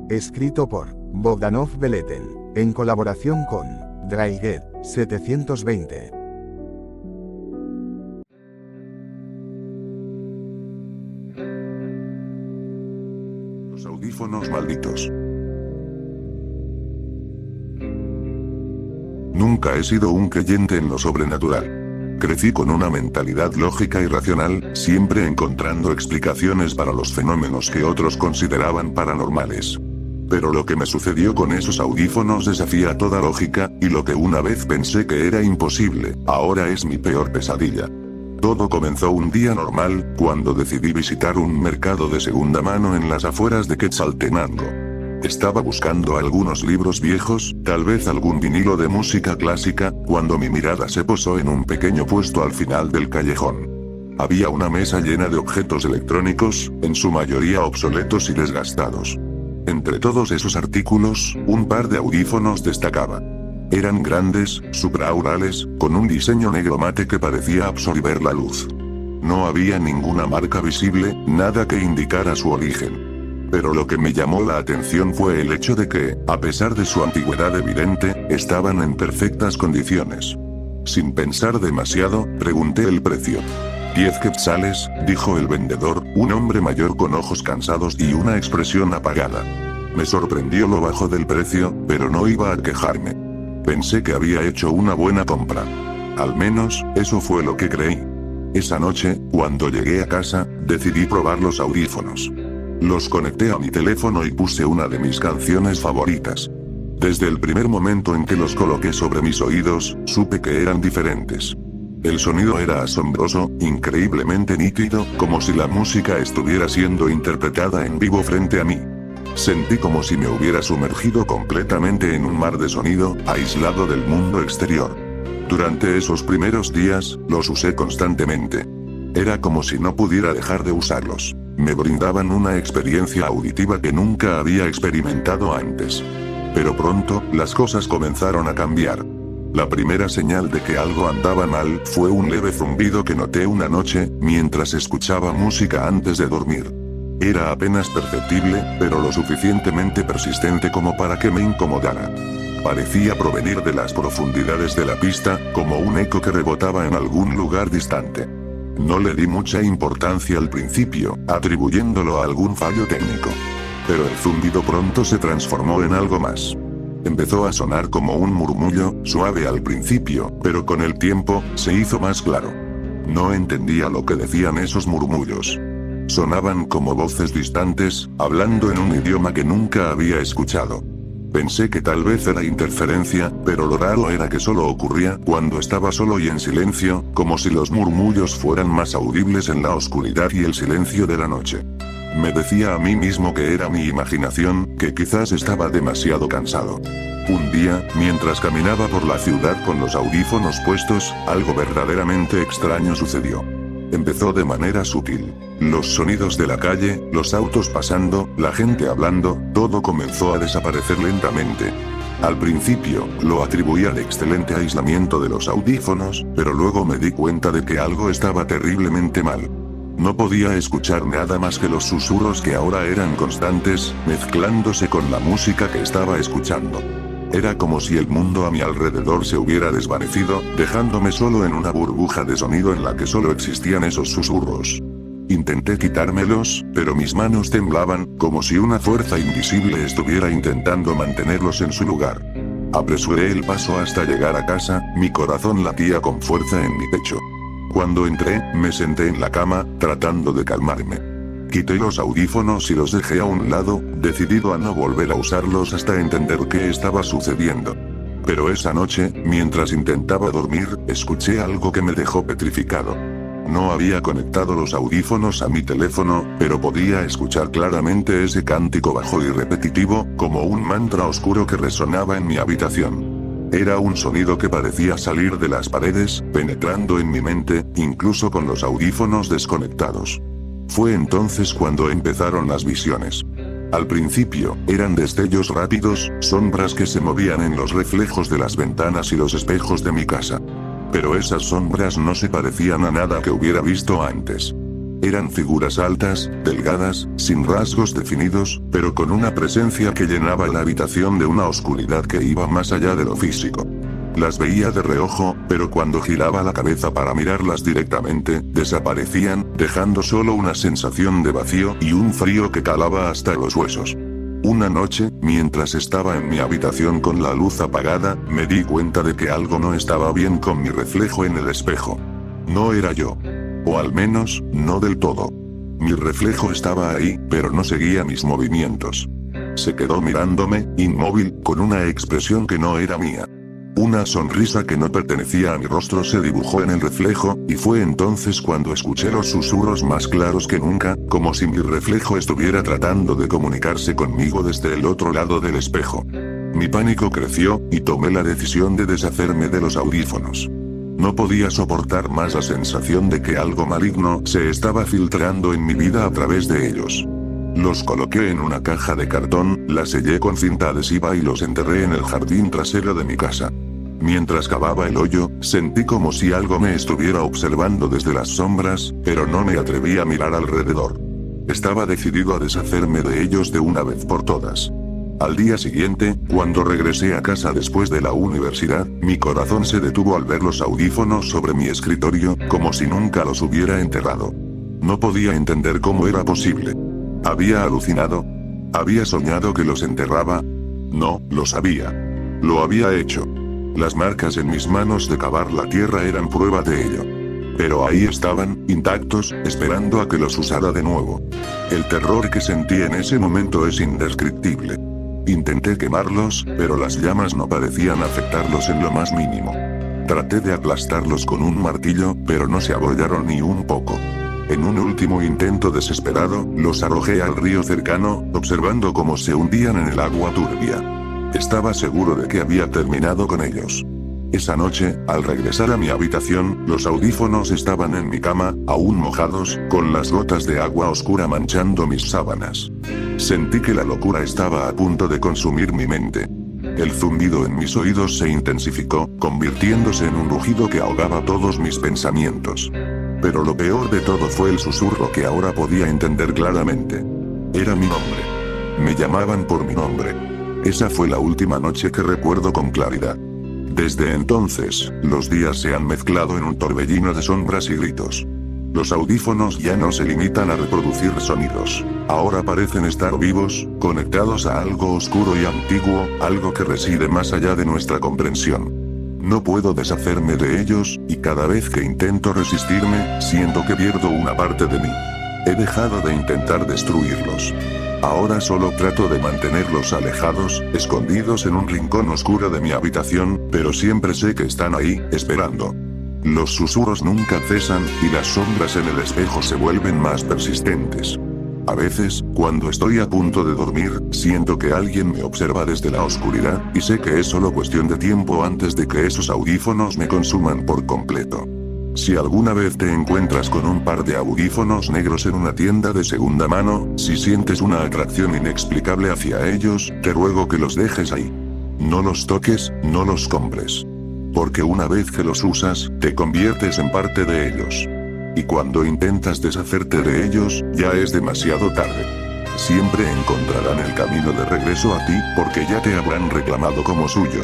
Escrito por Bogdanov Beletel, en colaboración con Draiget 720. Los audífonos malditos. Nunca he sido un creyente en lo sobrenatural. Crecí con una mentalidad lógica y racional, siempre encontrando explicaciones para los fenómenos que otros consideraban paranormales. Pero lo que me sucedió con esos audífonos desafía toda lógica, y lo que una vez pensé que era imposible, ahora es mi peor pesadilla. Todo comenzó un día normal, cuando decidí visitar un mercado de segunda mano en las afueras de Quetzaltenango. Estaba buscando algunos libros viejos, tal vez algún vinilo de música clásica, cuando mi mirada se posó en un pequeño puesto al final del callejón. Había una mesa llena de objetos electrónicos, en su mayoría obsoletos y desgastados. Entre todos esos artículos, un par de audífonos destacaba. Eran grandes, supraorales, con un diseño negro mate que parecía absorber la luz. No había ninguna marca visible, nada que indicara su origen. Pero lo que me llamó la atención fue el hecho de que, a pesar de su antigüedad evidente, estaban en perfectas condiciones. Sin pensar demasiado, pregunté el precio. 10 quetzales, dijo el vendedor, un hombre mayor con ojos cansados y una expresión apagada. Me sorprendió lo bajo del precio, pero no iba a quejarme. Pensé que había hecho una buena compra. Al menos, eso fue lo que creí. Esa noche, cuando llegué a casa, decidí probar los audífonos. Los conecté a mi teléfono y puse una de mis canciones favoritas. Desde el primer momento en que los coloqué sobre mis oídos, supe que eran diferentes. El sonido era asombroso, increíblemente nítido, como si la música estuviera siendo interpretada en vivo frente a mí. Sentí como si me hubiera sumergido completamente en un mar de sonido, aislado del mundo exterior. Durante esos primeros días, los usé constantemente. Era como si no pudiera dejar de usarlos. Me brindaban una experiencia auditiva que nunca había experimentado antes. Pero pronto, las cosas comenzaron a cambiar. La primera señal de que algo andaba mal fue un leve zumbido que noté una noche, mientras escuchaba música antes de dormir. Era apenas perceptible, pero lo suficientemente persistente como para que me incomodara. Parecía provenir de las profundidades de la pista, como un eco que rebotaba en algún lugar distante. No le di mucha importancia al principio, atribuyéndolo a algún fallo técnico. Pero el zumbido pronto se transformó en algo más. Empezó a sonar como un murmullo, suave al principio, pero con el tiempo, se hizo más claro. No entendía lo que decían esos murmullos. Sonaban como voces distantes, hablando en un idioma que nunca había escuchado. Pensé que tal vez era interferencia, pero lo raro era que solo ocurría cuando estaba solo y en silencio, como si los murmullos fueran más audibles en la oscuridad y el silencio de la noche. Me decía a mí mismo que era mi imaginación, que quizás estaba demasiado cansado. Un día, mientras caminaba por la ciudad con los audífonos puestos, algo verdaderamente extraño sucedió. Empezó de manera sutil. Los sonidos de la calle, los autos pasando, la gente hablando, todo comenzó a desaparecer lentamente. Al principio, lo atribuí al excelente aislamiento de los audífonos, pero luego me di cuenta de que algo estaba terriblemente mal. No podía escuchar nada más que los susurros que ahora eran constantes, mezclándose con la música que estaba escuchando. Era como si el mundo a mi alrededor se hubiera desvanecido, dejándome solo en una burbuja de sonido en la que solo existían esos susurros. Intenté quitármelos, pero mis manos temblaban, como si una fuerza invisible estuviera intentando mantenerlos en su lugar. Apresuré el paso hasta llegar a casa, mi corazón latía con fuerza en mi pecho. Cuando entré, me senté en la cama, tratando de calmarme. Quité los audífonos y los dejé a un lado, decidido a no volver a usarlos hasta entender qué estaba sucediendo. Pero esa noche, mientras intentaba dormir, escuché algo que me dejó petrificado. No había conectado los audífonos a mi teléfono, pero podía escuchar claramente ese cántico bajo y repetitivo, como un mantra oscuro que resonaba en mi habitación. Era un sonido que parecía salir de las paredes, penetrando en mi mente, incluso con los audífonos desconectados. Fue entonces cuando empezaron las visiones. Al principio, eran destellos rápidos, sombras que se movían en los reflejos de las ventanas y los espejos de mi casa. Pero esas sombras no se parecían a nada que hubiera visto antes. Eran figuras altas, delgadas, sin rasgos definidos, pero con una presencia que llenaba la habitación de una oscuridad que iba más allá de lo físico. Las veía de reojo, pero cuando giraba la cabeza para mirarlas directamente, desaparecían, dejando solo una sensación de vacío y un frío que calaba hasta los huesos. Una noche, mientras estaba en mi habitación con la luz apagada, me di cuenta de que algo no estaba bien con mi reflejo en el espejo. No era yo. O al menos, no del todo. Mi reflejo estaba ahí, pero no seguía mis movimientos. Se quedó mirándome, inmóvil, con una expresión que no era mía. Una sonrisa que no pertenecía a mi rostro se dibujó en el reflejo, y fue entonces cuando escuché los susurros más claros que nunca, como si mi reflejo estuviera tratando de comunicarse conmigo desde el otro lado del espejo. Mi pánico creció, y tomé la decisión de deshacerme de los audífonos. No podía soportar más la sensación de que algo maligno se estaba filtrando en mi vida a través de ellos. Los coloqué en una caja de cartón, la sellé con cinta adhesiva y los enterré en el jardín trasero de mi casa. Mientras cavaba el hoyo, sentí como si algo me estuviera observando desde las sombras, pero no me atreví a mirar alrededor. Estaba decidido a deshacerme de ellos de una vez por todas. Al día siguiente, cuando regresé a casa después de la universidad, mi corazón se detuvo al ver los audífonos sobre mi escritorio, como si nunca los hubiera enterrado. No podía entender cómo era posible. ¿Había alucinado? ¿Había soñado que los enterraba? No, lo sabía. Lo había hecho. Las marcas en mis manos de cavar la tierra eran prueba de ello. Pero ahí estaban, intactos, esperando a que los usara de nuevo. El terror que sentí en ese momento es indescriptible. Intenté quemarlos, pero las llamas no parecían afectarlos en lo más mínimo. Traté de aplastarlos con un martillo, pero no se abollaron ni un poco. En un último intento desesperado, los arrojé al río cercano, observando cómo se hundían en el agua turbia. Estaba seguro de que había terminado con ellos. Esa noche, al regresar a mi habitación, los audífonos estaban en mi cama, aún mojados, con las gotas de agua oscura manchando mis sábanas. Sentí que la locura estaba a punto de consumir mi mente. El zumbido en mis oídos se intensificó, convirtiéndose en un rugido que ahogaba todos mis pensamientos. Pero lo peor de todo fue el susurro que ahora podía entender claramente. Era mi nombre. Me llamaban por mi nombre. Esa fue la última noche que recuerdo con claridad. Desde entonces, los días se han mezclado en un torbellino de sombras y gritos. Los audífonos ya no se limitan a reproducir sonidos. Ahora parecen estar vivos, conectados a algo oscuro y antiguo, algo que reside más allá de nuestra comprensión. No puedo deshacerme de ellos, y cada vez que intento resistirme, siento que pierdo una parte de mí. He dejado de intentar destruirlos. Ahora solo trato de mantenerlos alejados, escondidos en un rincón oscuro de mi habitación, pero siempre sé que están ahí, esperando. Los susurros nunca cesan, y las sombras en el espejo se vuelven más persistentes. A veces, cuando estoy a punto de dormir, siento que alguien me observa desde la oscuridad, y sé que es solo cuestión de tiempo antes de que esos audífonos me consuman por completo. Si alguna vez te encuentras con un par de audífonos negros en una tienda de segunda mano, si sientes una atracción inexplicable hacia ellos, te ruego que los dejes ahí. No los toques, no los compres. Porque una vez que los usas, te conviertes en parte de ellos. Y cuando intentas deshacerte de ellos, ya es demasiado tarde. Siempre encontrarán el camino de regreso a ti, porque ya te habrán reclamado como suyo.